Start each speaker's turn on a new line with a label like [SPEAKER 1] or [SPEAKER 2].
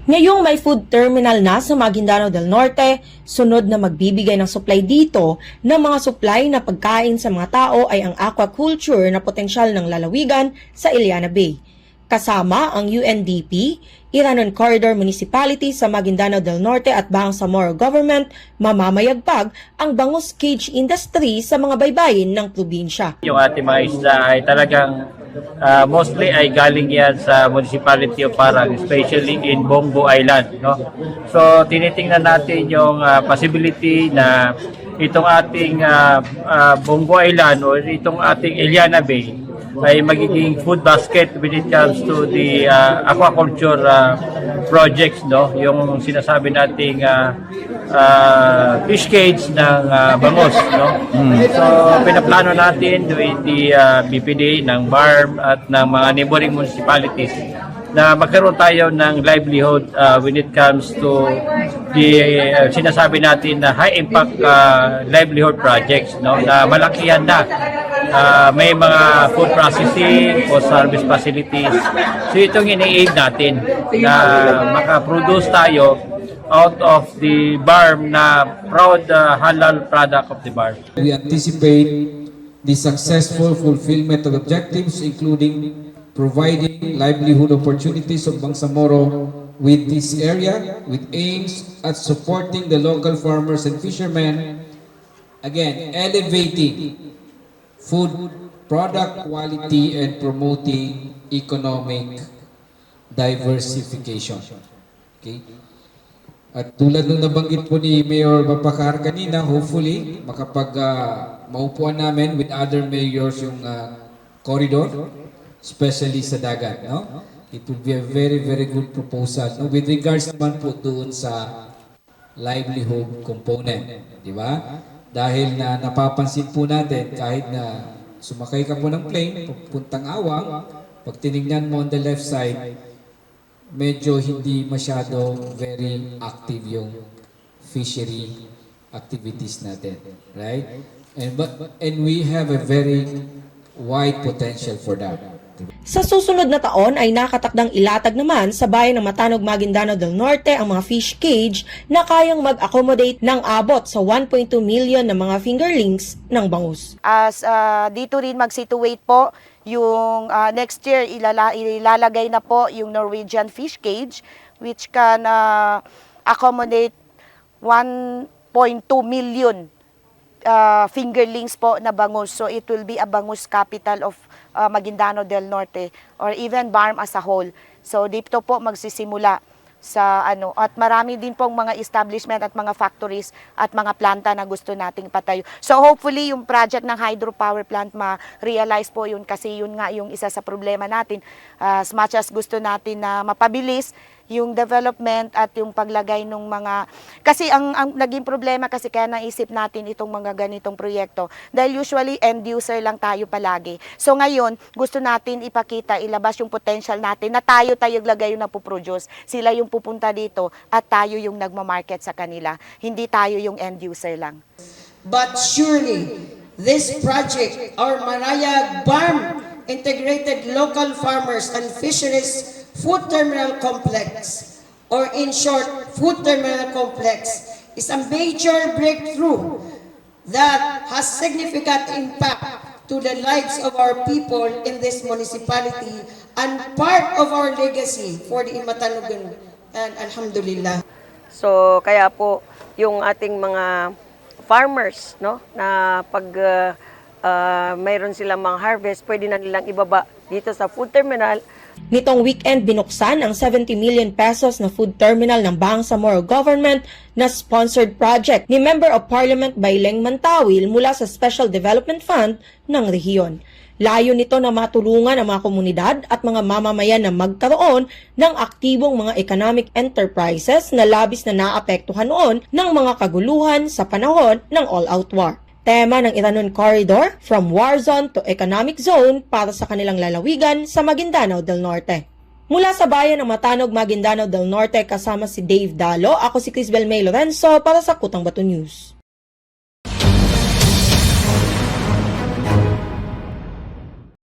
[SPEAKER 1] Ngayong may food terminal na sa Maguindanao del Norte, sunod na magbibigay ng supply dito ng mga supply na pagkain sa mga tao ay ang aquaculture na potensyal ng lalawigan sa Iliana Bay. Kasama ang UNDP, Iranon Corridor Municipality sa Maguindanao del Norte at Bangsamoro Government, mamamayagpag ang bangus cage industry sa mga baybayin ng probinsya.
[SPEAKER 2] Yung ating mga isda ay talagang mostly ay galing yan sa Municipality of Parang, especially in Bongo Island. No? So tinitingnan natin yung possibility na itong ating Bongo Island o itong ating Iliana Bay ay magiging food basket when it comes to the aquaculture projects, no? Yung sinasabi nating fish cage ng bangus, no? So pinaplano natin with the BPD ng BARM at ng mga neighboring municipalities na magkaroon tayo ng livelihood when it comes to the sinasabi natin na high impact livelihood projects, no? Na malakihan na. May mga food processing, post-harvest facilities. So itong ini-aid natin na makaproduce tayo out of the BARM na proud halal product of the BARM.
[SPEAKER 3] We anticipate the successful fulfillment of objectives including providing livelihood opportunities of Bangsamoro with this area with aims at supporting the local farmers and fishermen, again elevating food product quality and promoting economic diversification. Okay? At tulad nung nabanggit po ni Mayor Bapacar kanina, hopefully makapag maupuan namin with other mayors yung corridor, especially sa dagat. No? It will be a very, very good proposal. No? With regards naman po doon sa livelihood component. Di ba? Dahil na napapansin po natin kahit na sumakay ka po ng plane, pupuntang Awang, pag tinignan mo on the left side, medyo hindi masyado very active yung fishery activities natin. Right? And we have a very wide potential for that.
[SPEAKER 1] Sa susunod na taon ay nakatakdang ilatag naman sa bayan ng Matanog, Maguindanao del Norte ang mga fish cage na kayang mag-accommodate ng abot sa 1.2 million na mga fingerlings ng bangus.
[SPEAKER 4] As dito rin mag-situate po yung next year ilalagay na po yung Norwegian fish cage which can accommodate 1.2 million fingerlings po na bangus. So it will be a bangus capital of Maguindanao del Norte or even BARM as a whole. So dito po magsisimula sa at marami din pong mga establishment at mga factories at mga planta na gusto nating patayo. So hopefully yung project ng hydropower plant ma-realize po yun kasi yun nga yung isa sa problema natin. As much as gusto natin na mapabilis yung development at yung paglagay ng mga kasi ang naging problema kasi kaya naisip natin itong mga ganitong proyekto dahil usually end user lang tayo palagi. So ngayon gusto natin ipakita, ilabas yung potential natin na tayo lagay yung napoproduce. Sila yung pupunta dito at tayo yung nagmamarket sa kanila. Hindi tayo yung end user lang.
[SPEAKER 5] But surely this project, our Marayag BARM Integrated Local Farmers and Fisheries Food Terminal Complex, or in short, Food Terminal Complex, is a major breakthrough that has significant impact to the lives of our people in this municipality and part of our legacy for the Imatanugan. And alhamdulillah.
[SPEAKER 6] So kaya po yung ating mga farmers, no, na pag mayroon silang mga harvest, pwede na nilang ibaba dito sa food terminal.
[SPEAKER 1] Nitong weekend, binuksan ang 70 million pesos na food terminal ng Bangsamoro Government na sponsored project ni Member of Parliament Bayleng Mantawil mula sa Special Development Fund ng rehiyon. Layo nito na matulungan ang mga komunidad at mga mamamayan na magkaroon ng aktibong mga economic enterprises na labis na naapektuhan noon ng mga kaguluhan sa panahon ng all-out war. Tema ng Iranon Corridor, From War Zone to Economic Zone para sa kanilang lalawigan sa Maguindanao del Norte. Mula sa bayan ng Matanog, Maguindanao del Norte kasama si Dave Dalo, ako si Crisbel May Lorenzo para sa Kutang Bato News.